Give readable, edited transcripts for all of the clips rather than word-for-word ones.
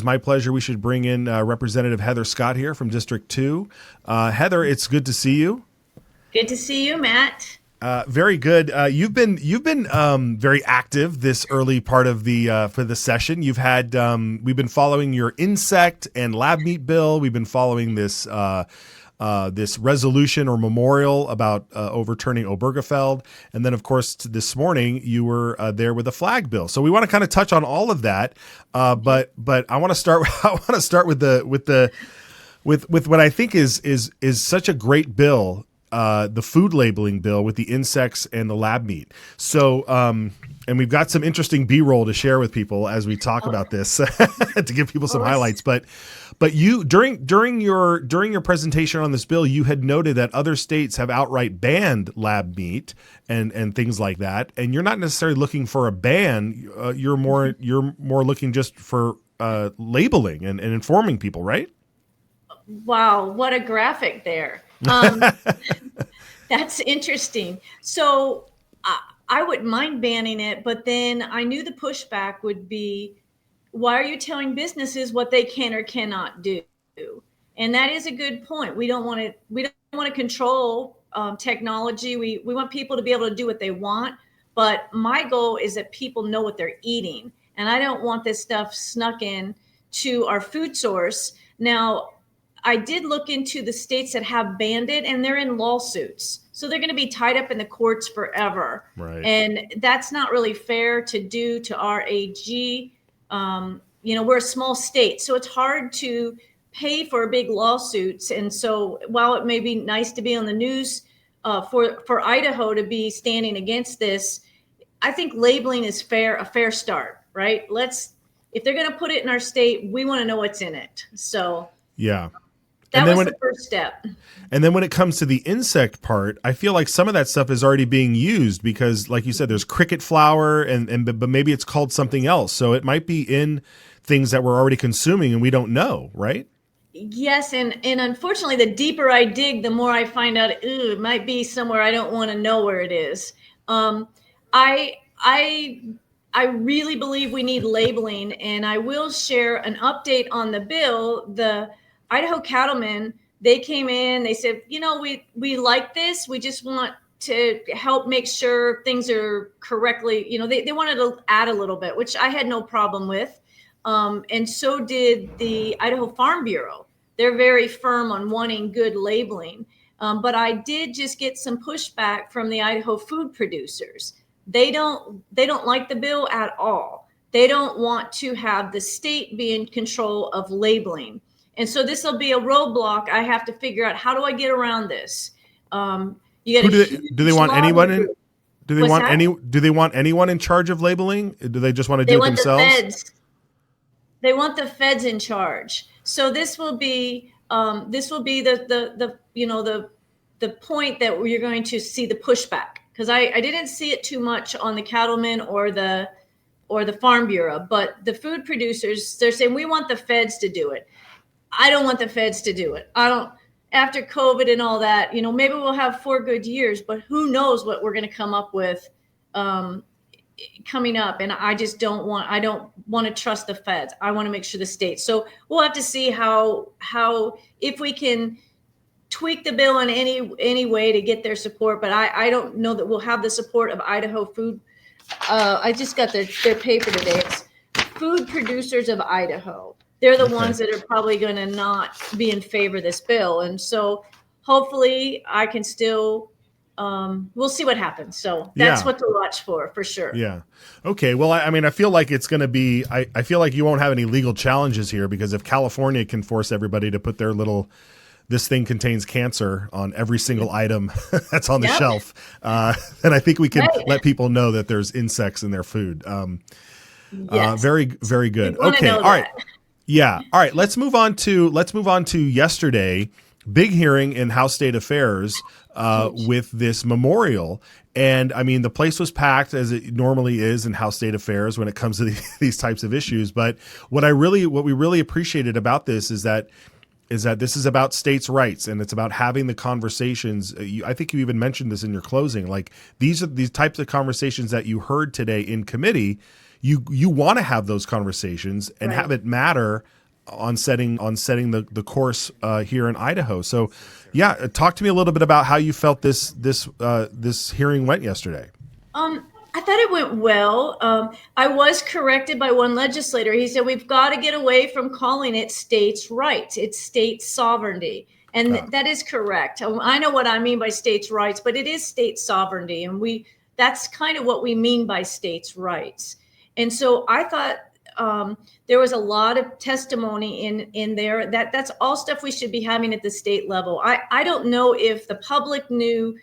It's my pleasure. We should bring in Representative Heather Scott here from District 2. Heather, it's good to see you. Good to see you, Matt. Very good. You've been very active this early part of the for the session. We've been following your insect and lab meat bill. We've been following this resolution or memorial about overturning Obergefell, and then of course this morning you were there with the flag bill. So we want to kind of touch on all of that, but I want to start. I want to start with what I think is such a great bill. The food labeling bill with the insects and the lab meat. So, and we've got some interesting B-roll to share with people as we talk about this to give people some highlights. But you during your presentation on this bill, you had noted that other states have outright banned lab meat and things like that. And you're not necessarily looking for a ban. You're more looking just for labeling and informing people, right? Wow, what a graphic there. That's interesting. So I wouldn't mind banning it, but then I knew the pushback would be, why are you telling businesses what they can or cannot do? And that is a good point. We don't want to control technology. We want people to be able to do what they want. But my goal is that people know what they're eating. And I don't want this stuff snuck in to our food source. Now, I did look into the states that have banned it, and they're in lawsuits. So they're going to be tied up in the courts forever. Right. And that's not really fair to do to our AG. We're a small state, so it's hard to pay for big lawsuits. And so while it may be nice to be on the news for Idaho to be standing against this, I think labeling is a fair start, right? If they're going to put it in our state, we want to know what's in it. So yeah. That was the first step. And then when it comes to the insect part, I feel like some of that stuff is already being used because, like you said, there's cricket flour, but maybe it's called something else. So it might be in things that we're already consuming and we don't know, right? Yes, and unfortunately, the deeper I dig, the more I find out, it might be somewhere I don't want to know where it is. I really believe we need labeling, and I will share an update on the bill. The Idaho cattlemen, they came in, they said, we like this. We just want to help make sure things are correctly, they wanted to add a little bit, which I had no problem with. And so did the Idaho Farm Bureau. They're very firm on wanting good labeling. But I did just get some pushback from the Idaho food producers. They don't like the bill at all. They don't want to have the state be in control of labeling. And so this will be a roadblock. I have to figure out, how do I get around this? Do they want anyone in? Do they want anyone in charge of labeling? Do they just want to do it themselves? They want the feds in charge. So this will be the point that you're going to see the pushback, because I didn't see it too much on the cattlemen or the Farm Bureau, but the food producers, they're saying we want the feds to do it. I don't want the feds to do it. After COVID and all that, maybe we'll have 4 good years, but who knows what we're going to come up with coming up. And I don't want to trust the feds. I want to make sure the state. So we'll have to see how if we can tweak the bill in any way to get their support. But I don't know that we'll have the support of Idaho Food. I just got their paper today. It's Food Producers of Idaho. They're the ones that are probably going to not be in favor of this bill. And so hopefully I can still, we'll see what happens. So that's what to watch for sure. Yeah. Okay. Well, I feel like it's going to be, I feel like you won't have any legal challenges here, because if California can force everybody to put their this thing contains cancer on every single item that's on the shelf, then I think we can let people know that there's insects in their food. Very, very good. Okay. All right. Yeah. All right. Let's move on to yesterday. Big hearing in House State Affairs with this memorial. And the place was packed, as it normally is in House State Affairs when it comes to these types of issues. But what we really appreciated about this is that this is about states' rights, and it's about having the conversations. I think you even mentioned this in your closing. Like these types of conversations that you heard today in committee, you want to have those conversations and have it matter on setting the course here in Idaho. So, yeah, talk to me a little bit about how you felt this hearing went yesterday. I thought it went well. I was corrected by one legislator. He said, we've got to get away from calling it states' rights. It's state sovereignty. And that is correct. I know what I mean by states' rights, but it is state sovereignty. And that's kind of what we mean by states' rights. And so I thought there was a lot of testimony in there. That's all stuff we should be having at the state level. I don't know if the public knew.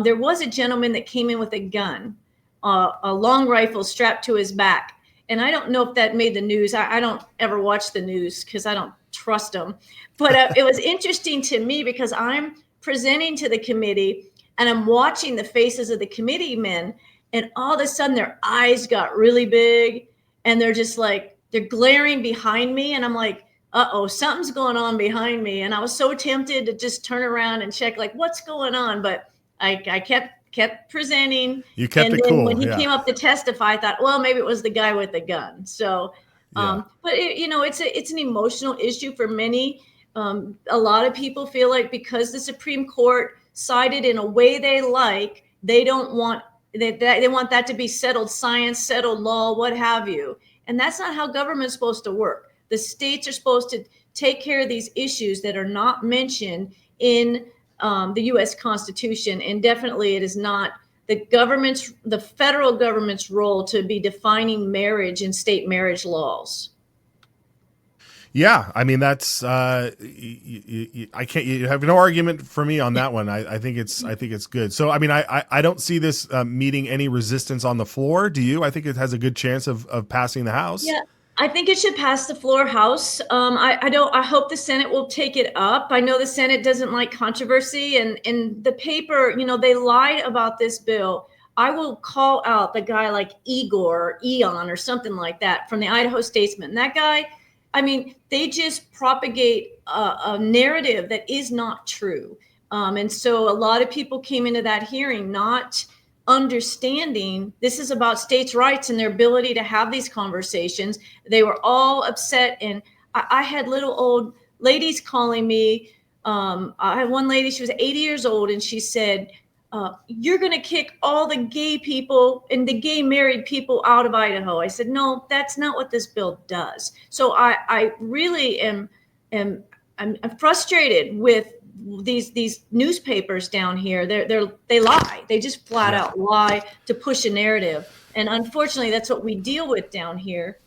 There was a gentleman that came in with a gun, a long rifle strapped to his back. And I don't know if that made the news. I don't ever watch the news because I don't trust them. But it was interesting to me because I'm presenting to the committee and I'm watching the faces of the committeemen, and all of a sudden their eyes got really big and they're just like, they're glaring behind me. And I'm like, uh-oh, something's going on behind me. And I was so tempted to just turn around and check, like, what's going on? But I kept presenting. You kept it then cool. When he came up to testify, I thought, well, maybe it was the guy with the gun. So, but it's an emotional issue for many. A lot of people feel like because the Supreme Court sided in a way they like, they don't want they want that to be settled science, settled law, what have you. And that's not how government's supposed to work. The states are supposed to take care of these issues that are not mentioned in the U.S. Constitution. And definitely it is not the federal government's role to be defining marriage and state marriage laws. Yeah, I mean that's I can't. You have no argument for me on that one. I think it's good. So I mean I don't see this meeting any resistance on the floor. Do you? I think it has a good chance of passing the House. Yeah, I think it should pass the floor House. I hope the Senate will take it up. I know the Senate doesn't like controversy, and in the paper, they lied about this bill. I will call out the guy like Igor or Eon or something like that from the Idaho Statesman. That guy, I mean, they just propagate a narrative that is not true. And so a lot of people came into that hearing not understanding this is about states' rights and their ability to have these conversations. They were all upset. And I had little old ladies calling me. I had one lady, she was 80 years old, and she said, you're going to kick all the gay people and the gay married people out of Idaho. I said, no, that's not what this bill does. So I really am frustrated with these newspapers down here. They lie. They just flat out lie to push a narrative. And unfortunately, that's what we deal with down here.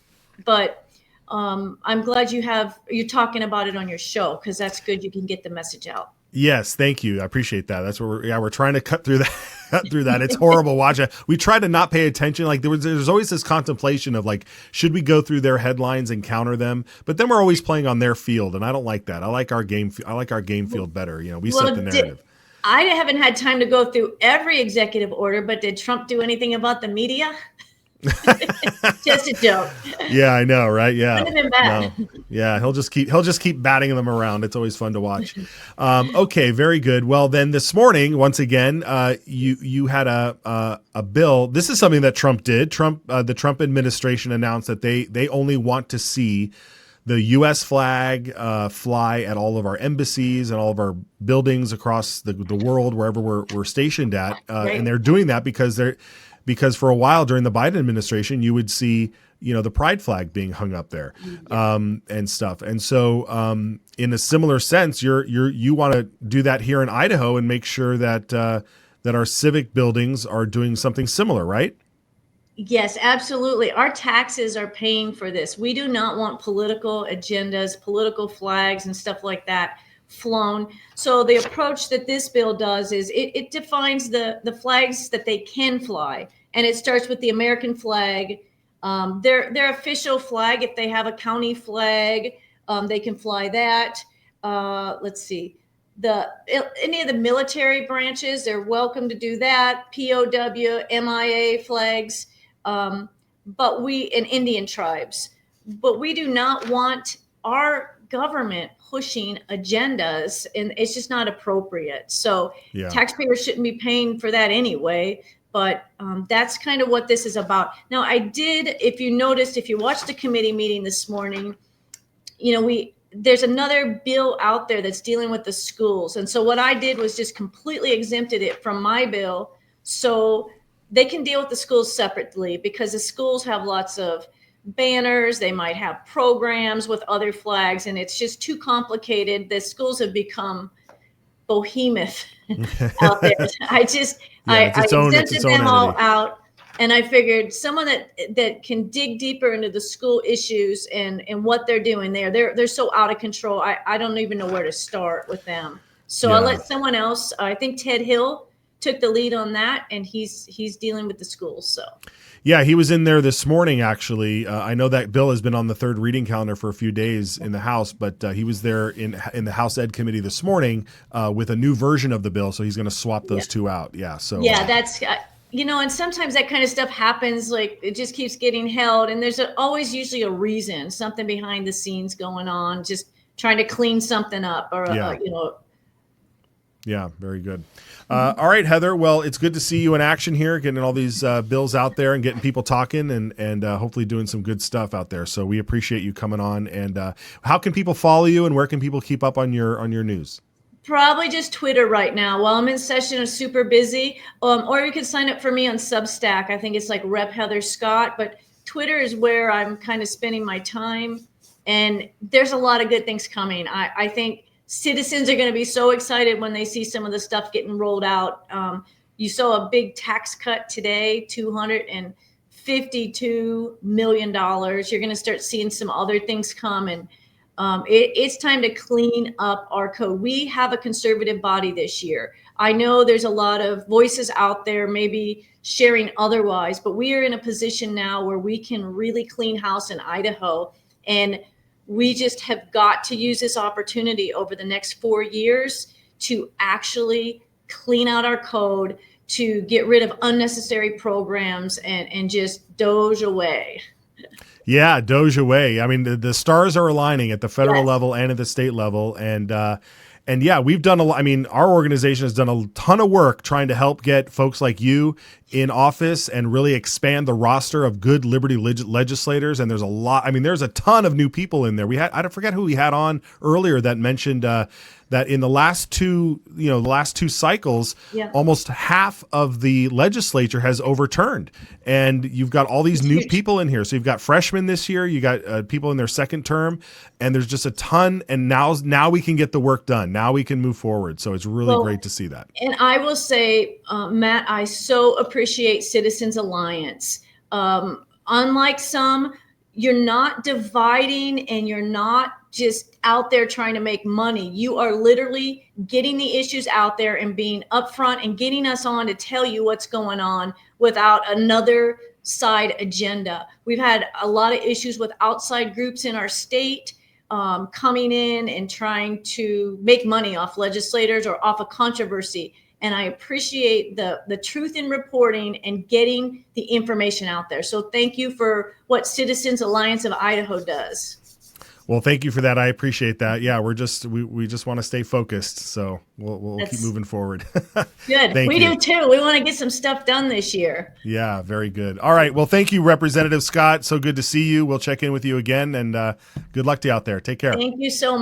But I'm glad you're talking about it on your show, because that's good. You can get the message out. Yes, thank you. I appreciate that. That's what we're trying to cut through that. It's horrible watching. We try to not pay attention. Like there's always this contemplation of like, should we go through their headlines and counter them? But then we're always playing on their field, and I don't like that. I like our game field better. We set the narrative. I haven't had time to go through every executive order, but did Trump do anything about the media? Just a joke. Yeah, I know, right? Yeah. Wouldn't have been bad. No. Yeah, he'll just keep batting them around. It's always fun to watch. Okay, very good. Well, then this morning, once again, you had a bill. This is something that Trump did. The Trump administration announced that they only want to see the U.S. flag fly at all of our embassies and all of our buildings across the world, wherever we're stationed at. Right. And they're doing that because for a while during the Biden administration, you would see, the pride flag being hung up there, and stuff. And so, in a similar sense, you want to do that here in Idaho and make sure that our civic buildings are doing something similar, right? Yes, absolutely. Our taxes are paying for this. We do not want political agendas, political flags, and stuff like that flown. So the approach that this bill does is it defines the flags that they can fly, and it starts with the American flag, their official flag. If they have a county flag, they can fly that. Let's see, any of the military branches, they're welcome to do that. POW, MIA flags, and Indian tribes, but we do not want our government pushing agendas, and it's just not appropriate. So taxpayers shouldn't be paying for that anyway. But that's kind of what this is about. Now, I did, if you noticed, if you watched the committee meeting this morning, there's another bill out there that's dealing with the schools. And so what I did was just completely exempted it from my bill, so they can deal with the schools separately, because the schools have lots of banners. They might have programs with other flags, and it's just too complicated. The schools have become behemoth out there. I exempted them all out. And I figured someone that can dig deeper into the school issues and what they're doing there. They're so out of control. I don't even know where to start with them. So I'll let someone else. I think Ted Hill took the lead on that, and he's dealing with the schools. So. Yeah, he was in there this morning, actually. I know that bill has been on the third reading calendar for a few days in the House, but he was there in the House Ed Committee this morning with a new version of the bill, so he's going to swap those two out. Yeah, so that's and sometimes that kind of stuff happens. Like, it just keeps getting held, and there's always usually a reason, something behind the scenes going on, just trying to clean something up, or Yeah, very good. All right, Heather. Well, it's good to see you in action here, getting all these bills out there and getting people talking, and hopefully doing some good stuff out there. So we appreciate you coming on. And how can people follow you, and where can people keep up on your news? Probably just Twitter right now. While I'm in session, I'm super busy. Or you can sign up for me on Substack. I think it's like Rep. Heather Scott. But Twitter is where I'm kind of spending my time. And there's a lot of good things coming. I think citizens are going to be so excited when they see some of the stuff getting rolled out. You saw a big tax cut today, $252 million. You're going to start seeing some other things come. And it's time to clean up our code. We have a conservative body this year. I know there's a lot of voices out there maybe sharing otherwise, but we are in a position now where we can really clean house in Idaho. And we just have got to use this opportunity over the next 4 years to actually clean out our code, to get rid of unnecessary programs, and just doge away. Yeah, doge away. I mean, the stars are aligning at the federal level and at the state level. And yeah, we've done a lot. I mean, our organization has done a ton of work trying to help get folks like you in office and really expand the roster of good liberty legislators. And there's a lot. I mean, there's a ton of new people in there. I forget who we had on earlier that mentioned that in the last two cycles, almost half of the legislature has overturned. And you've got all these new people in here. So you've got freshmen this year, you got people in their second term, and there's just a ton. And now we can get the work done. Now we can move forward. So it's really great to see that. And I will say, Matt, I so appreciate Citizens Alliance. Unlike some, you're not dividing, and you're not just out there trying to make money. You are literally getting the issues out there and being upfront and getting us on to tell you what's going on without another side agenda. We've had a lot of issues with outside groups in our state coming in and trying to make money off legislators or off a controversy. And I appreciate the truth in reporting and getting the information out there. So thank you for what Citizens Alliance of Idaho does. Well, thank you for that. I appreciate that. Yeah, we just want to stay focused, so we'll keep moving forward. Good. We do too. We want to get some stuff done this year. Yeah, very good. All right. Well, thank you, Representative Scott. So good to see you. We'll check in with you again, and good luck to you out there. Take care. Thank you so much.